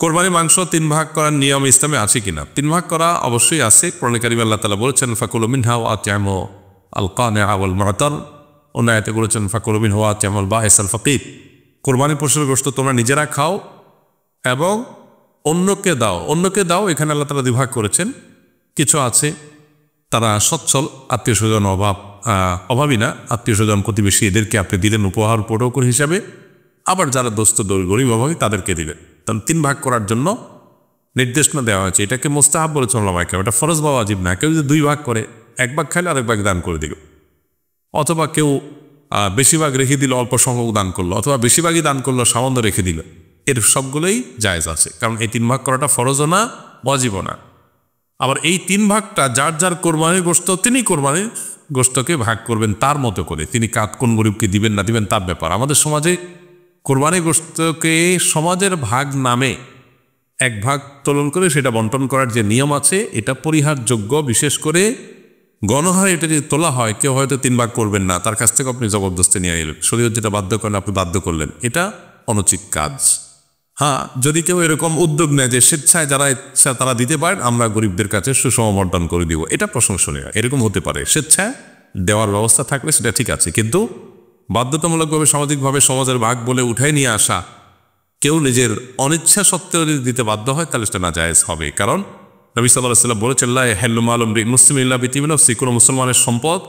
কোরবানি মাংস 3 ভাগ করার নিয়ম ইসলামে আছে কিনা? 3 ভাগ করা অবশ্যই আছে। কোরআনে কারিমে আল্লাহ তাআলা বলেছেন ফাকুলু মিনহা ওয়া আত'ইমু আল কানিআ ওয়াল মু'তার। অন্য আয়াতে বলেছেন ফাকুলু মিনহু ওয়া আত'ইমু আল বাঈস আল ফাকির। কোরবানি পশুর গোশত তোমরা নিজেরা খাও এবং অন্যকে দাও। অন্যকে দাও, এখানে আল্লাহ তাআলা 2 ভাগ করেছেন। কিছু আছে তারা সচ্ছল, আত্মীয় স্বজন অভাবী না, আত্মীয় স্বজন প্রতিবেশী, এদেরকে আপনি দিলেন উপহার উপঢৌকন হিসাবে। আবার যারা দোস্ত গরিব অভাবী তাদেরকে দিলেন। তখন 3 ভাগ করার জন্য নির্দেশনা দেওয়া হয়েছে। এটাকে মুস্তাহাব বলেছেন উলামায়ে কেরাম, এটা ফরজ বা ওয়াজিব না। কেউ যদি 2 ভাগ করে, 1 ভাগ খাইলে আরেক ভাগ দান করে দিল, অথবা কেউ বেশিরভাগ রেখে দিল, অল্প সংখ্যক দান করলো, অথবা বেশিরভাগই দান করলো, সামান্য রেখে দিল, এর সবগুলোই জায়েজ আছে। কারণ এই 3 ভাগ করাটা ফরজও না, ওয়াজিবও না। আবার এই 3 ভাগটা যার যার কোরবানির গোশত, তিনি কোরবানির গোশতকে ভাগ করবেন তার মতো করে। তিনি কোন গরিবকে দিবেন না দিবেন তার ব্যাপার। আমাদের সমাজে কোরবানির গোশতকে সমাজের ভাগ নামে 1 ভাগ তোলন করে সেটা বন্টন করার যে নিয়ম আছে, এটা পরিহারযোগ্য। বিশেষ করে গণহারে এটা যদি তোলা হয়, কেউ হয়তো 3 ভাগ করবেন না, তার কাছ থেকে আপনি জবরদস্তি নিয়ে এলেন, শরীয়ত যেটা বাধ্য করেন আপনি বাধ্য করলেন, এটা অনুচিত কাজ। হ্যাঁ, যদি কেউ এরকম উদ্যোগ নেয় যে স্বেচ্ছায় যারা ইচ্ছা তারা দিতে পারেন, আমরা গরিবদের কাছে সুষম বন্টন করে দিব, এটা প্রশংসনীয়। এরকম হতে পারে, স্বেচ্ছায় দেওয়ার ব্যবস্থা থাকলে সেটা ঠিক আছে। কিন্তু বাধ্যতামূলকভাবে সামাজিকভাবে সমাজের ভাগ বলে উঠাই নিয়ে আসা, কেউ নিজের অনিচ্ছা সত্ত্বেও যদি দিতে বাধ্য হয়, তাহলে সেটা নাজায়েজ হবে। কারণ নবী সাল্লাল্লাহু আলাইহি ওয়াসাল্লাম বলেছেন লা ইয়াহিল্লু মালু ইমরিইন মুসলিমিন ইল্লা বিতিবি নাফসি, কোনো মুসলমানের সম্পদ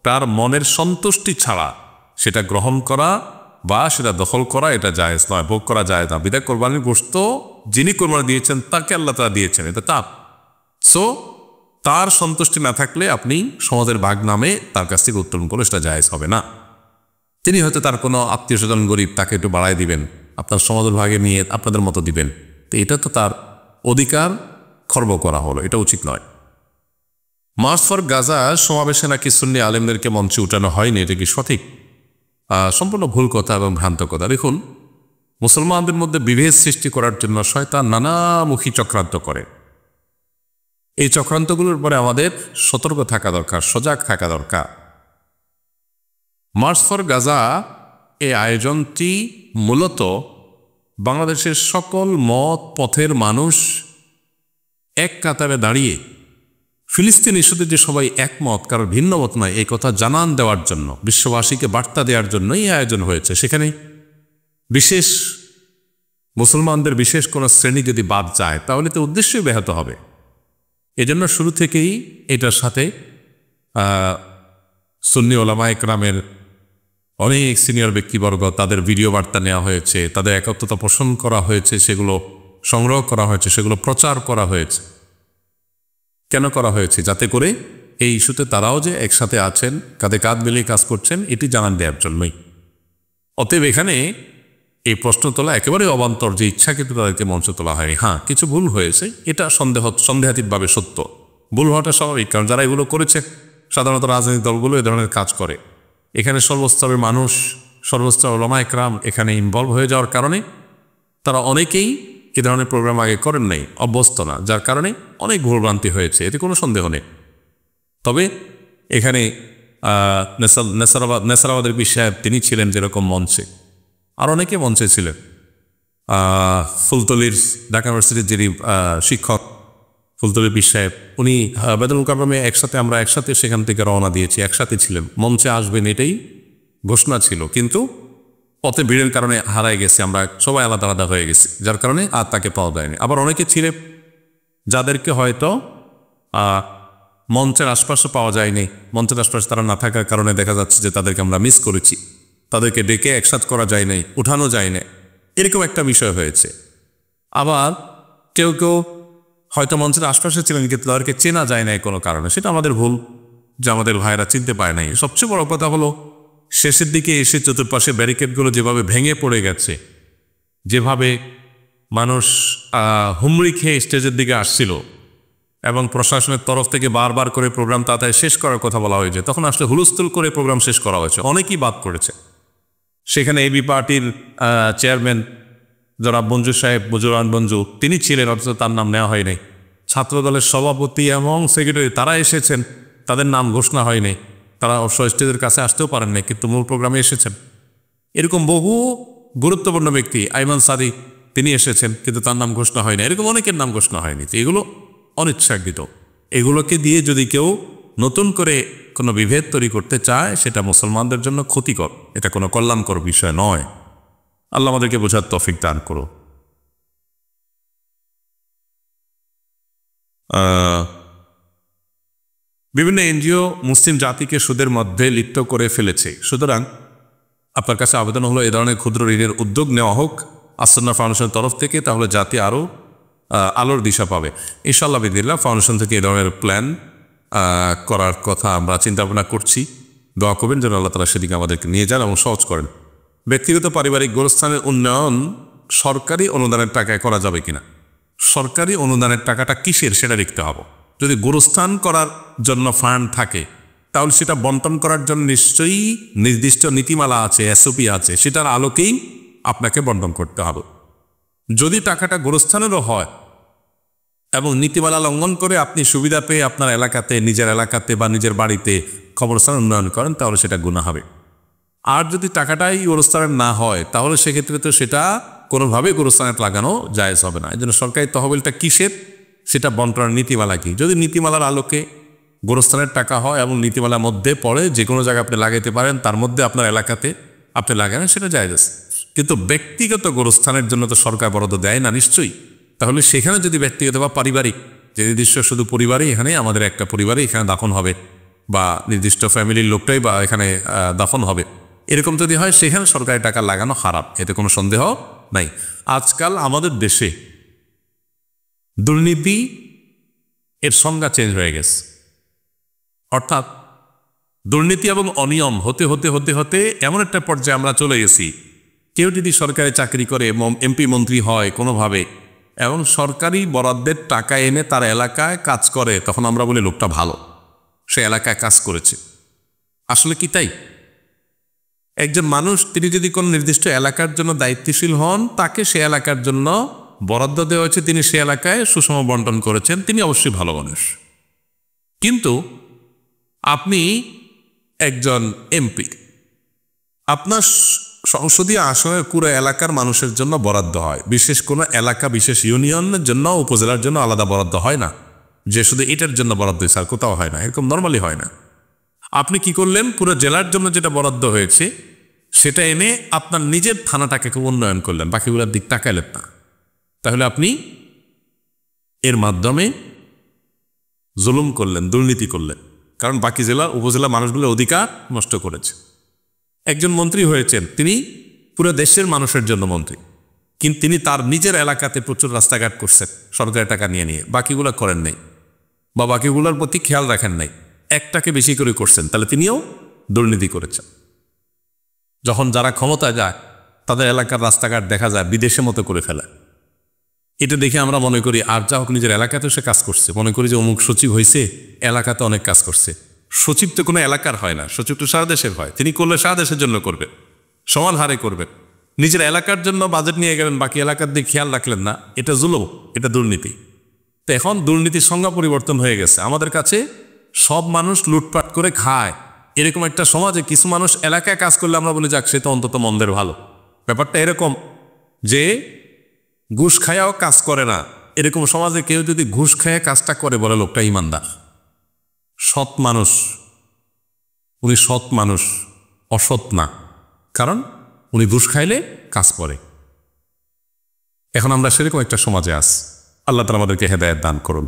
তার মনের সন্তুষ্টি ছাড়া সেটা গ্রহণ করা বা সেটা দখল করা এটা জায়েজ নয়, ভোগ করা যায় না। বিধায় কোরবানির গোশত যিনি কোরবানি দিয়েছেন তাকে আল্লাহ তাআলা দিয়েছেন, এটা তার। সো তার সন্তুষ্টি না থাকলে আপনি সমাজের ভাগ নামে তার কাছ থেকে উত্তোলন করলে সেটা জায়েজ হবে না। তিনি হয়তো তার কোনো আত্মীয় স্বজন গরিব, তাকে একটু বাড়ায় দিবেন, আপনার সমাজের ভাগে নিয়ে আপনাদের মতো দিবেন, তো এটা তো তার অধিকার খর্ব করা হলো, এটা উচিত নয়। মার্চ ফর গাজা সমাবেশে নাকি সুন্নি আলেমদেরকে মঞ্চে উঠানো হয়নি, এটা কি সঠিক? সম্পূর্ণ ভুল কথা এবং ভ্রান্ত কথা। দেখুন, মুসলমানদের মধ্যে বিভেদ সৃষ্টি করার জন্য শয়তান নানামুখী চক্রান্ত করে। এই চক্রান্তগুলোর পরে আমাদের সতর্ক থাকা দরকার, সজাগ থাকা দরকার। মার্চ ফর গাজা এই আয়োজনটি মূলত বাংলাদেশের সকল মত পথের মানুষ এক কাতারে দাঁড়িয়ে ফিলিস্তিন ইস্যুতে যে সবাই একমত, কারণ ভিন্ন মত নয়, এই কথা জানান দেওয়ার জন্য, বিশ্ববাসীকে বার্তা দেওয়ার জন্য এই আয়োজন হয়েছে। সেখানে বিশেষ মুসলমানদের বিশেষ কোনো শ্রেণী যদি বাদ যায়, তাহলে তো উদ্দেশ্যই ব্যাহত হবে। এজন্য শুরু থেকেই এটার সাথে সুন্নি ওলামায়ে কেরামের অনেক সিনিয়র ব্যক্তিবর্গ, তাদের ভিডিও বার্তা নেওয়া হয়েছে, তাদের একত্রতা পোষণ করা হয়েছে, সেগুলো সংগ্রহ করা হয়েছে, সেগুলো প্রচার করা হয়েছে। কেন করা হয়েছে? যাতে করে এই ইস্যুতে তারাও যে একসাথে আছেন, কাঁধে কাঁধ মিলিয়ে কাজ করছেন, এটি জানান দেওয়ার জন্যই। অতএব এখানে এই প্রশ্ন তোলা একেবারে অবান্তর যে ইচ্ছা কিন্তু তাদেরকে মঞ্চ তোলা হয়নি। হ্যাঁ, কিছু ভুল হয়েছে, এটা সন্দেহাতীতভাবে সত্য। ভুল হওয়াটা স্বাভাবিক, কারণ যারা এগুলো করেছে সাধারণত রাজনৈতিক দলগুলো এ ধরনের কাজ করে। এখানে সর্বস্তরের মানুষ, সর্বস্তর ওলামায়ে কেরাম এখানে ইনভলভ হয়ে যাওয়ার কারণে তারা অনেকেই এ ধরনের প্রোগ্রাম আগে করেন নাই, অভ্যস্ত না, যার কারণে অনেক ভুলভ্রান্তি হয়েছে, এতে কোনো সন্দেহ নেই। তবে এখানে নেসারাবাদের পীর সাহেব তিনি ছিলেন যেরকম মঞ্চে, আর অনেকে মঞ্চে ছিলেন। ফুলতলির ঢাকা ইউনিভার্সিটির যিনি শিক্ষক ফুলতলির পীর সাহেব, উনি বায়তুল মুকাররমে আমরা একসাথে সেখান থেকে রওনা দিয়েছি, একসাথে ছিলেন, মঞ্চে আসবেন এটাই ঘোষণা ছিল। কিন্তু পথে ভিড়ের কারণে হারায় গেছে, আমরা সবাই আলাদা আলাদা হয়ে গেছি, যার কারণে আর তাকে পাওয়া যায়নি। আবার অনেকে ছিলেন যাদেরকে হয়তো মঞ্চের আশপাশে পাওয়া যায়নি, মঞ্চের আশপাশে তারা না থাকার কারণে দেখা যাচ্ছে যে তাদেরকে আমরা মিস করেছি, তাদেরকে ডেকে একসাথ করা যায় নাই, উঠানো যায় না, এরকম একটা বিষয় হয়েছে। আবার কেউ কেউ হয়তো মঞ্চের আশপাশে ছিলেন কিন্তু তাদেরকে চেনা যায় নাই কোনো কারণে, সেটা আমাদের ভুল যে আমাদের ভাইরা চিনতে পারে নাই। সবচেয়ে বড় কথা হলো শেষের দিকে এসে চতুর্পাশে ব্যারিকেডগুলো যেভাবে ভেঙে পড়ে গেছে, যেভাবে মানুষ হুমড়ি খেয়ে স্টেজের দিকে আসছিল এবং প্রশাসনের তরফ থেকে বারবার করে প্রোগ্রাম তাড়াতাড়ি শেষ করার কথা বলা হয়েছে, তখন আসলে হুলস্থুল করে প্রোগ্রাম শেষ করা হয়েছে, অনেকেই বাদ করেছে। সেখানে এবি পার্টির চেয়ারম্যান জনাব মঞ্জু সাহেব, মুজিবুর রহমান মঞ্জু, তিনি ছিলেন, অথচ তার নাম নেওয়া হয় নাই। ছাত্রদলের সভাপতি এবং সেক্রেটারি তারা এসেছেন, তাদের নাম ঘোষণা হয়নি, তারা অবশ্য স্টেজের কাছে আসতেও পারেন নাই, কিন্তু মূল প্রোগ্রামে এসেছেন। এরকম বহু গুরুত্বপূর্ণ ব্যক্তি, আইমান সাদি তিনি এসেছেন কিন্তু তার নাম ঘোষণা হয়নি, এরকম অনেকের নাম ঘোষণা হয়নি। তো এগুলো অনিচ্ছাকৃত। এগুলোকে দিয়ে যদি কেউ নতুন করে কোনো বিভেদ তৈরি করতে চায় সেটা মুসলমানদের জন্য ক্ষতিকর, এটা কোনো কল্যাণকর বিষয় নয়। আল্লাহ আমাদেরকে বোঝার তৌফিক দান করো। বিভিন্ন এনজিও মুসলিম জাতিকে সুদের মধ্যে লিপ্ত করে ফেলেছে, সুতরাং আপনার কাছে আবেদন হলো এ ধরনের ক্ষুদ্র ঋণের উদ্যোগ নেওয়া হোক আসন্না ফাউন্ডেশনের তরফ থেকে, তাহলে জাতি আরও আলোর দিশা পাবে। ইনশাআল্লাহ বিদিল্লাহ ফাউন্ডেশন থেকে এ ধরনের প্ল্যান করার কথা আমরা চিন্তা ভাবনা করছি। দোয়া করবেন যেন আল্লাহ তাআলা সেদিকে আমাদেরকে নিয়ে যান এবং সহজ করেন। ব্যক্তিগত পারিবারিক গোরস্থানের উন্নয়ন সরকারি অনুদানের টাকায় করা যাবে কিনা? সরকারি অনুদানের টাকাটা কিসের সেটা দেখতে হবে। যদি গোরস্থান করার জন্য ফান্ড থাকে তাহলে সেটা বন্টন করার জন্য নিশ্চয়ই নির্দিষ্ট নীতিমালা আছে, এসওপি আছে, সেটার আলোকেই আপনাকে বন্টন করতে হবে। যদি টাকাটা গোরস্থানেরও হয় এবং নীতিমালা লঙ্ঘন করে আপনি সুবিধা পেয়ে আপনার এলাকাতে, নিজের এলাকাতে বা নিজের বাড়িতে কবরস্থান উন্নয়ন করেন তাহলে সেটা গুনাহ হবে। আর যদি টাকাটাই গোরস্থানের না হয় তাহলে সেক্ষেত্রে তো সেটা কোনোভাবে গোরস্থানে লাগানো জায়েজ হবে না। এই জন্য সরকারি তহবিলটা কিসের সেটা বন্টনের নীতিমালা কি, যদি নীতিমালার আলোকে গোরস্থানের টাকা হয় এবং নীতিমালার মধ্যে পড়ে যে কোনো জায়গায় আপনি লাগাইতে পারেন, তার মধ্যে আপনার এলাকাতে আপনি লাগাবেন, সেটা জায়েজ আছে। কিন্তু ব্যক্তিগত গোরস্থানের জন্য তো সরকার বরাদ্দ দেয় না নিশ্চয়ই। তাহলে সেখানে যদি ব্যক্তিগত বা পারিবারিক, যে নির্দিষ্ট শুধু পরিবারই এখানে আমাদের একটা পরিবারে এখানে দাফন হবে বা নির্দিষ্ট ফ্যামিলির লোকটাই বা এখানে দাফন হবে, এরকম যদি হয় সেখানে সরকারি টাকা লাগানো হারাম, এতে কোনো সন্দেহ নাই। আজকাল আমাদের দেশে দুর্নীতি এর সংজ্ঞা চেঞ্জ হয়ে গেছে, অর্থাৎ দুর্নীতি এবং অনিয়ম হতে হতে হতে হতে এমন একটা পর্যায়ে আমরা চলে গেছি, কেউ যদি সরকারি চাকরি করে এমপি মন্ত্রী হয় কোনোভাবে এবং সরকারি বরাদ্দের টাকা এনে তার এলাকায় কাজ করে, তখন আমরা বলি লোকটা ভালো, সে এলাকায় কাজ করেছে। আসলে কি তাই? একজন মানুষ তিনি যদি কোনো নির্দিষ্ট এলাকার জন্য দায়িত্বশীল হন, তাকে সে এলাকার জন্য বরাদ্দ দেওয়া হয়েছে, তিনি সে এলাকায় সুষম বন্টন করেছেন, তিনি অবশ্যই ভালো মানুষ। কিন্তু আপনি একজন এমপি, আপনার সংসদীয় আসনের পুরো এলাকার মানুষের জন্য বরাদ্দ হয়, বিশেষ কোনো এলাকা বিশেষ ইউনিয়নের জন্য উপজেলার জন্য আলাদা বরাদ্দ হয় না, যে শুধু এটার জন্য বরাদ্দ স্যার কোথাও হয় না, এরকম নর্মালি হয় না। আপনি কি করলেন, পুরো জেলার জন্য যেটা বরাদ্দ হয়েছে সেটা এনে আপনার নিজের থানাটাকে খুব উন্নয়ন করলেন, বাকিগুলোর দিক তাকাইলেন না। তাহলে আপনি এর মাধ্যমে জুলুম করলেন, দুর্নীতি করলেন, কারণ বাকি জেলা উপজেলা মানুষগুলোর অধিকার নষ্ট করেছে। একজন মন্ত্রী হয়েছেন, তিনি পুরো দেশের মানুষের জন্য মন্ত্রী, কিন্তু তিনি তার নিজের এলাকাতে প্রচুর রাস্তাঘাট করছেন সরকারের টাকা নিয়ে নিয়ে, বাকিগুলো করেন নাই বা বাকিগুলোর প্রতি খেয়াল রাখেন নাই, একটাকে বেশি করে করছেন, তাহলে তিনিও দুর্নীতি করেছেন। যখন যারা ক্ষমতায় যায় তাদের এলাকার রাস্তাঘাট দেখা যায় বিদেশের মতো করে ফেলে, এটা দেখে আমরা মনে করি আর যা হোক নিজের এলাকাতেও সে কাজ করছে, মনে করি যে অমুক সচিব হয়েছে এলাকাতে অনেক কাজ করছে। সচিব তো কোনো এলাকার হয় না, সচিব তো সারা দেশের হয়, তিনি করলে সারা দেশের জন্য করবেন, সমান হারে করবেন। নিজের এলাকার জন্য বাজেট নিয়ে গেলেন, বাকি এলাকার দিকে খেয়াল রাখলেন না, এটা জুলুম, এটা দুর্নীতি। তো এখন দুর্নীতির সংজ্ঞা পরিবর্তন হয়ে গেছে। আমাদের কাছে সব মানুষ লুটপাট করে খায় এরকম একটা সমাজে কিছু মানুষ এলাকায় কাজ করলে আমরা বলি যাক সে তো অন্তত মন্দের ভালো। ব্যাপারটা এরকম যে ঘুষ খায়াও কাজ করে না, এরকম সমাজে কেউ যদি ঘুষ খায় কাজটা করে বলে লোকটা ইমানদার, সৎ মানুষ, উনি সৎ মানুষ, অসৎ না, কারণ উনি ঘুষ খাইলে কাজ করে। এখন আমরা সেরকম একটা সমাজে আছি। আল্লাহ তাআলা আমাদেরকে হেদায়েত দান করুন।